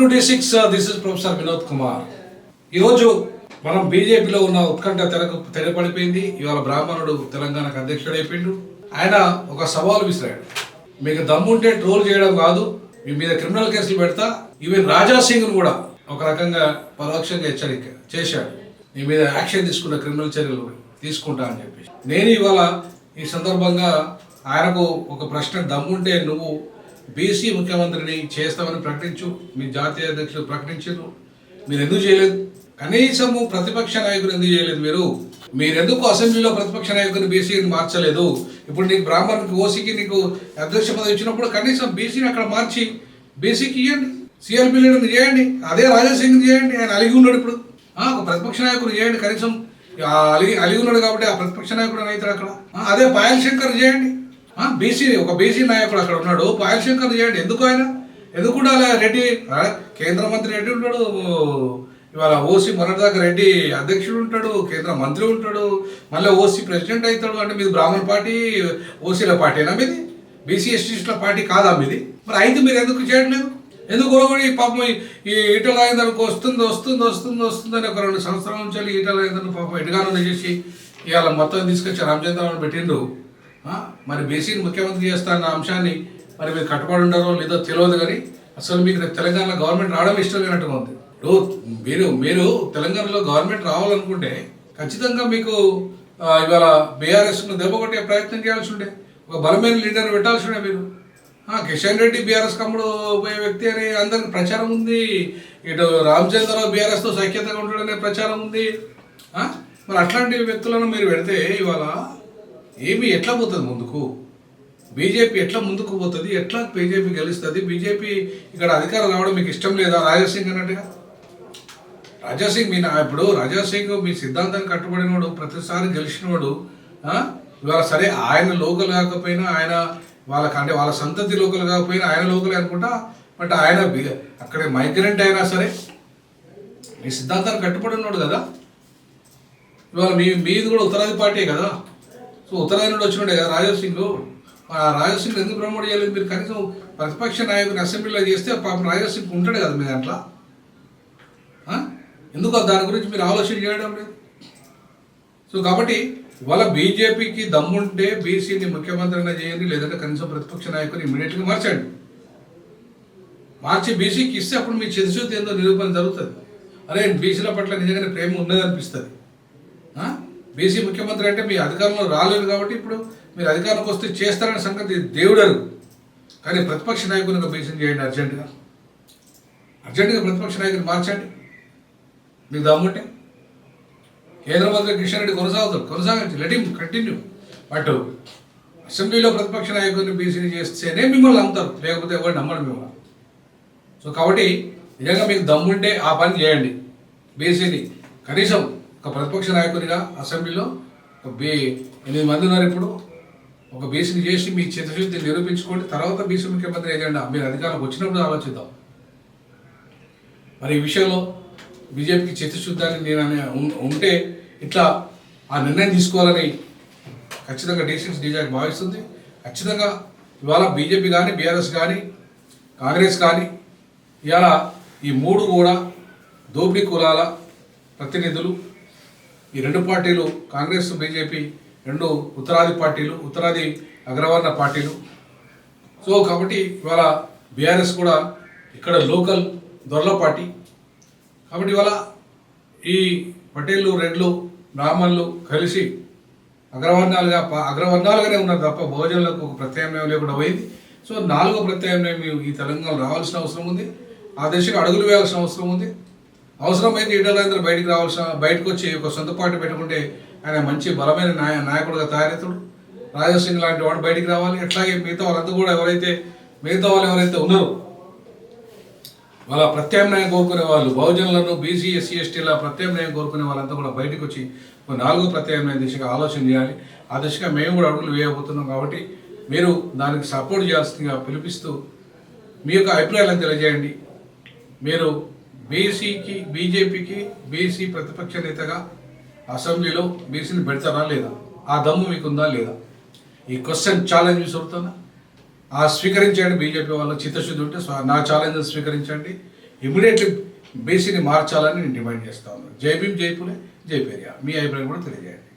To D6. This is professor Vinod Kumar. ఈరోజు మనం బీజేపీలో ఉన్న ఉత్కంఠ తెరపడిపోయింది. ఇవాళ బ్రాహ్మణుడు తెలంగాణకు అధ్యక్షుడు అయిపోయిండు. ఆయన ఒక సవాలు విసిరాడు. మీకు దమ్ముంటే ట్రోల్ చేయడం కాదు, మీ మీద క్రిమినల్ కేసులు పెడతా. ఈవెన్ రాజా సింగ్ కూడా ఒక రకంగా పరోక్షంగా హెచ్చరిక చేశాడు, మీ మీద యాక్షన్ తీసుకున్న క్రిమినల్ చర్యలు తీసుకుంటా అని చెప్పి. నేను ఇవాళ ఈ సందర్భంగా ఆయనకు ఒక ప్రశ్న, దమ్ముంటే నువ్వు బీసీ ముఖ్యమంత్రిని చేస్తామని ప్రకటించు, మీ జాతీయ అధ్యక్షులు ప్రకటించారు, మీరు ఎందుకు చేయలేదు? కనీసము ప్రతిపక్ష నాయకులు ఎందుకు చేయలేదు? మీరెందుకు అసెంబ్లీలో ప్రతిపక్ష నాయకుని బీసీని మార్చలేదు? ఇప్పుడు నీకు బ్రాహ్మణునికి ఓసీకి నీకు అధ్యక్ష పదవి ఇచ్చినప్పుడు కనీసం బీసీని అక్కడ మార్చి బీసీకి ఇవ్వండి, సిఆర్పీ లీడర్ని చేయండి, అదే రాజాసింగ్ చేయండి, ఆయన అలిగి ఉన్నాడు. ఇప్పుడు ఒక ప్రతిపక్ష నాయకుడు చేయండి, కనీసం అలిగి ఉన్నాడు కాబట్టి ఆ ప్రతిపక్ష నాయకుడు అవుతాడు అక్కడ. అదే పాయల్ శంకర్ చేయండి, ఒక బీసీ నాయకుడు అక్కడ ఉన్నాడు, పాయల్ శంకర్ చేయండి. ఎందుకు ఉండాలి? రెడ్డి కేంద్ర మంత్రి రెడ్డి ఉంటాడు, ఇవాళ ఓసీ మొన్నటిదాకా రెడ్డి అధ్యక్షుడు ఉంటాడు, కేంద్ర మంత్రి ఉంటాడు, మళ్ళీ ఓసీ ప్రెసిడెంట్ అవుతాడు. అంటే మీది బ్రాహ్మణ పార్టీ, ఓసీల పార్టీనా మీది? బీసీ ఎస్టీల పార్టీ కాదా మీది? మరి అయితే మీరు ఎందుకు చేయట్లేదు? ఎందుకు కూడా పాపం ఈ ఈటల రాజేందర్కి వస్తుందని ఒక 2 సంవత్సరాల నుంచి ఈటల రాజేందర్ని పాపం ఎటుగానో చేసి ఇవాళ మొత్తం తీసుకొచ్చి రామచంద్రరావు పెట్టిండు. మరి బీసీని ముఖ్యమంత్రి చేస్తాన్న అంశాన్ని మరి మీరు కట్టుబడి ఉండరో లేదో తెలియదు, కానీ అసలు మీకు తెలంగాణ గవర్నమెంట్ రావడం ఇష్టం లేనట్టుగా ఉంది. మీరు తెలంగాణలో గవర్నమెంట్ రావాలనుకుంటే ఖచ్చితంగా మీకు ఇవాళ బీఆర్ఎస్ను దెబ్బకొట్టే ప్రయత్నం చేయాల్సి ఉండే, ఒక బలమైన లీడర్ని పెట్టాల్సి ఉండే. మీరు కిషన్ రెడ్డి బీఆర్ఎస్ కమ్ముడు పోయే వ్యక్తి అని అందరికి ప్రచారం ఉంది, ఇటు రామచంద్రరావు బీఆర్ఎస్తో సఖ్యతగా ఉంటాడనే ప్రచారం ఉంది. మరి అట్లాంటి వ్యక్తులను మీరు పెడితే ఇవాళ ఎట్లా పోతుంది ముందుకు? బీజేపీ ఎట్లా ముందుకు పోతుంది? ఎట్లా బీజేపీ గెలుస్తుంది? బీజేపీ ఇక్కడ అధికారం రావడం మీకు ఇష్టం లేదా? రాజాసింగ్ అన్నట్టుగా రాజాసింగ్ ఇప్పుడు రాజాసింగ్ మీ సిద్ధాంతానికి కట్టుబడినవాడు, ప్రతిసారి గెలిచినవాడు. ఇవాళ సరే ఆయన లోకల్ కాకపోయినా, ఆయన వాళ్ళ సంతతి లోకల్ కాకపోయినా ఆయన లోకలే అనుకుంటా, బట్ ఆయన అక్కడ మైగ్రెంట్ అయినా సరే మీ సిద్ధాంతానికి కట్టుబడి ఉన్నాడు కదా. ఇవాళ మీది కూడా ఉత్తరాది పార్టీ కదా. సో ఉత్తరాది నుండి వచ్చినాడే కదా రాజాసింగ్. రాజాసింగ్ ఎందుకు ప్రమోట్ చేయలేదు మీరు? కనీసం ప్రతిపక్ష నాయకుని అసెంబ్లీలో చేస్తే పాపం రాజాసింగ్ ఉంటాడు కదా మీ దాంట్లో. ఎందుకు దాని గురించి మీరు ఆలోచన చేయడం లేదు? సో కాబట్టి ఇవాళ బీజేపీకి దమ్ముంటే బీసీని ముఖ్యమంత్రిగా చేయండి, లేదంటే కనీసం ప్రతిపక్ష నాయకుని ఇమీడియట్గా మార్చండి. మార్చి బీసీకి ఇస్తే అప్పుడు మీ చిత్తశుద్ధి ఏందో నిరూపణ జరుగుతుంది. అరే బీసీల పట్ల నిజంగానే ప్రేమ ఉన్నదనిపిస్తుంది. బీసీ ముఖ్యమంత్రి అంటే మీ అధికారంలో రాలేదు కాబట్టి ఇప్పుడు మీరు అధికారంలోకి వస్తే చేస్తారనే సంగతి దేవుడరు. కానీ ప్రతిపక్ష నాయకునిగా బీసీని చేయండి, అర్జెంటుగా ప్రతిపక్ష నాయకుని మార్చండి మీకు దమ్ముంటే. కేంద్ర మంత్రి కిషన్ రెడ్డి కొనసాగించి లెట్ హిమ్ కంటిన్యూ. బట్ అసెంబ్లీలో ప్రతిపక్ష నాయకుడిని బీసీని చేస్తేనే మిమ్మల్ని నమ్ముతారు, లేకపోతే ఎవరు నమ్మడం మిమ్మల్ని. సో కాబట్టి నిజంగా మీకు దమ్ముంటే ఆ పని చేయండి. బీసీని కనీసం ఒక ప్రతిపక్ష నాయకునిగా అసెంబ్లీలో 8 మంది ఉన్నారు ఇప్పుడు, ఒక బీసీని చేసి మీ చిత్తశుద్ధిని నిరూపించుకోండి. తర్వాత బీసీ ముఖ్యమంత్రి ఏజెండా మీరు అధికారంలోకి వచ్చినప్పుడు ఆలోచిద్దాం. మరి ఈ విషయంలో బీజేపీకి చిత్తశుద్ధాన్ని నేను ఉంటే ఇట్లా ఆ నిర్ణయం తీసుకోవాలని ఖచ్చితంగా D6 భావిస్తుంది. ఖచ్చితంగా ఇవాళ బీజేపీ కానీ, బీఆర్ఎస్ కానీ, కాంగ్రెస్ కానీ ఇవాళ ఈ 3 కూడా దోపిడీ కులాల ప్రతినిధులు. ఈ 2 పార్టీలు కాంగ్రెస్, బీజేపీ 2 ఉత్తరాది పార్టీలు, ఉత్తరాది అగ్రవర్ణ పార్టీలు. సో కాబట్టి ఇవాళ బీఆర్ఎస్ కూడా ఇక్కడ లోకల్ దొరల పార్టీ. కాబట్టి ఇవాళ ఈ పటేళ్ళు, రెడ్లు, బ్రాహ్మణులు కలిసి అగ్రవర్ణాలుగానే ఉన్నారు తప్ప బహుజనులకు ఒక ప్రత్యామ్నాయం లేకుండా పోయింది. సో 4వ ప్రత్యామ్నాయం ఈ తెలంగాణలో రావాల్సిన అవసరం ఉంది. ఆ దిశగా అడుగులు వేయాల్సిన అవసరం ఉంది. అవసరమైతే ఈటల రాజేందర్ బయటకు వచ్చి ఒక సొంత పార్టీ పెట్టుకుంటే ఆయన మంచి బలమైన నాయకుడిగా తయారవుతాడు. రాజాసింగ్ లాంటి వాడు బయటికి రావాలి. అట్లాగే మిగతా వాళ్ళు ఎవరైతే ఉన్నారో వాళ్ళ ప్రత్యామ్నాయం కోరుకునే వాళ్ళు, బహుజనులను, బీసీ, ఎస్సీ, ఎస్టీల ప్రత్యామ్నాయం కోరుకునే వాళ్ళంతా కూడా బయటకు వచ్చి 4వ ప్రత్యామ్నాయం దిశగా ఆలోచన చేయాలి. ఆ దిశగా మేము కూడా అడుగులు వేయబోతున్నాం. కాబట్టి మీరు దానికి సపోర్ట్ చేయాల్సిందిగా పిలిపిస్తూ మీ యొక్క అభిప్రాయాలను తెలియజేయండి. మీరు బీజేపీకి బీసీ ప్రతిపక్ష నేతగా అసెంబ్లీలో బీసీని పెడతారా లేదా? ఆ దమ్ము మీకుందా లేదా? ఈ క్వశ్చన్ ఛాలెంజ్ విసురుతున్నా. స్వీకరించండి. బీజేపీ వాళ్ళ చిత్తశుద్ధి ఉంటే నా ఛాలెంజ్ స్వీకరించండి. ఇమీడియట్లీ బీసీని మార్చాలని నేను డిమాండ్ చేస్తా ఉన్నాను. జై భీమ్, జై పులే, జై పెరియార్. మీ అభిప్రాయం కూడా తెలియజేయండి.